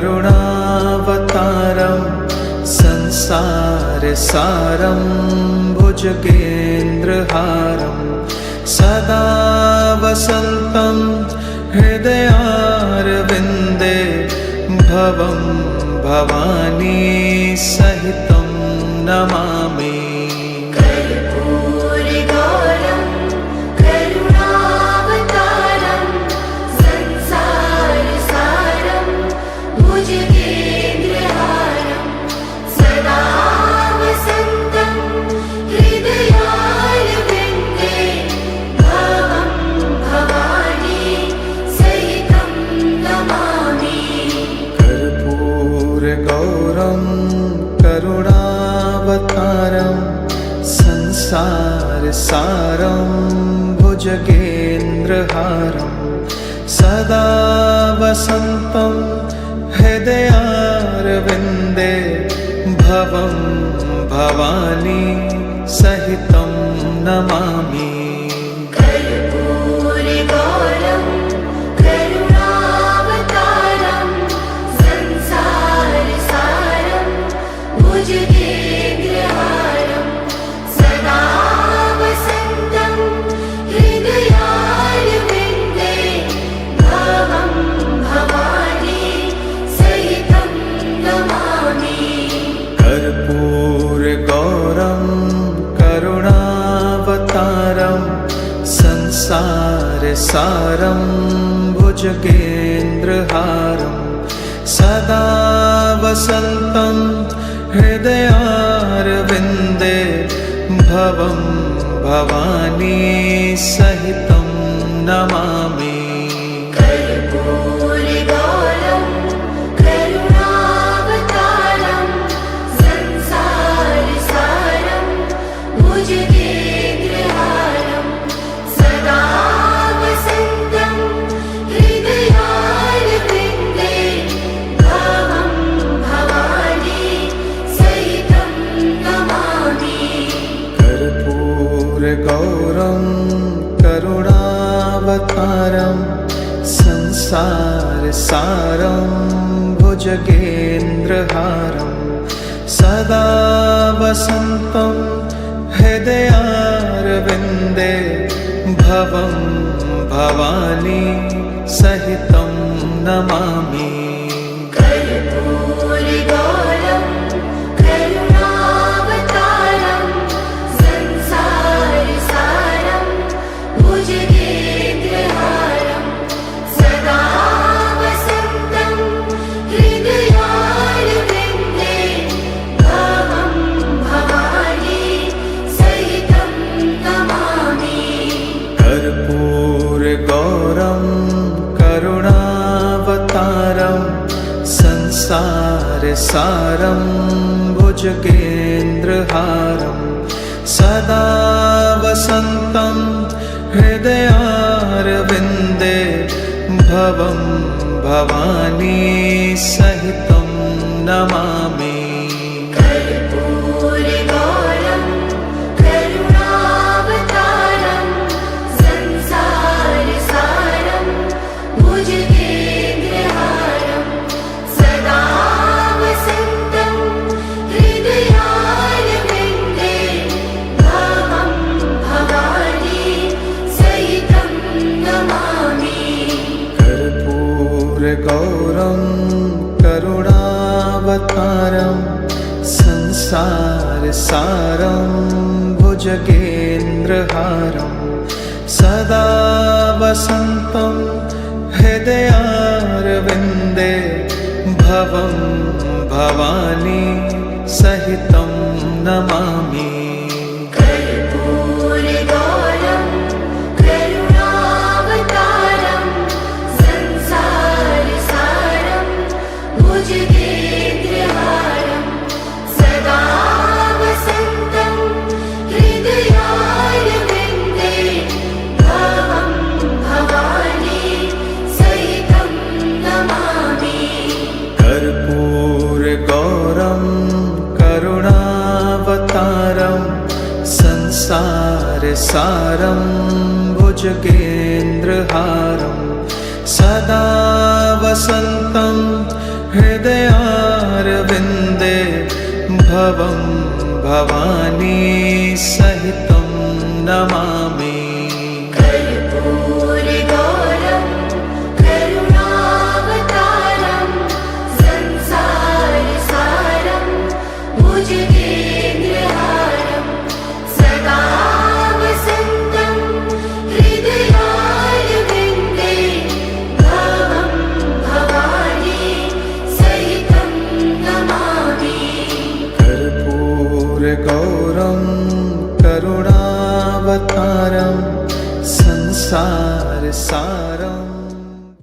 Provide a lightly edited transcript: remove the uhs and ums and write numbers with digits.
करुणावतारं संसारसारं भुजगेन्द्रहारं सदा वसन्तं हृदयारविन्दे भवं भवानी सहितं नमामि। करुणावतारं संसारसारं भुजगेन्द्रहारं सदा वसन्तं हृदयारविन्दे भवं भवानी सहितं नमामि। करुणावतारं संसारसारं भुजगेन्द्रहारं सदा वसन्तं हृदयारविन्दे भवं भवानी सहितं नमामि। गौरं करुणावतारं संसारसारं भुजगेन्द्रहारं सदा वसन्तं हृदयारविन्दे भवं भवानी सहितं नमामि। करुणावतारं संसारसारं भुजगेन्द्रहारं सदा वसन्तं हृदयारविन्दे भवं भवानी सहितं नमामि। गौरं करुणावतारं संसारसारं भुजगेन्द्रहारं सदा वसन्तं हृदयारविन्दे भवं भवानी सहितं नमामि। संसारसारं भुजगेन्द्रहारं सदा वसन्तं हृदयारविन्दे भवं भवानी सहितं नमामि कर्पूरगौरं करुणावतारं संसारसारं भुजगेन्द्रहारं सदा वसन्तं हृदयारविन्दे भवं भवानी सहितं नमामि कर्पूरगौरं करुणावतारं संसारसारं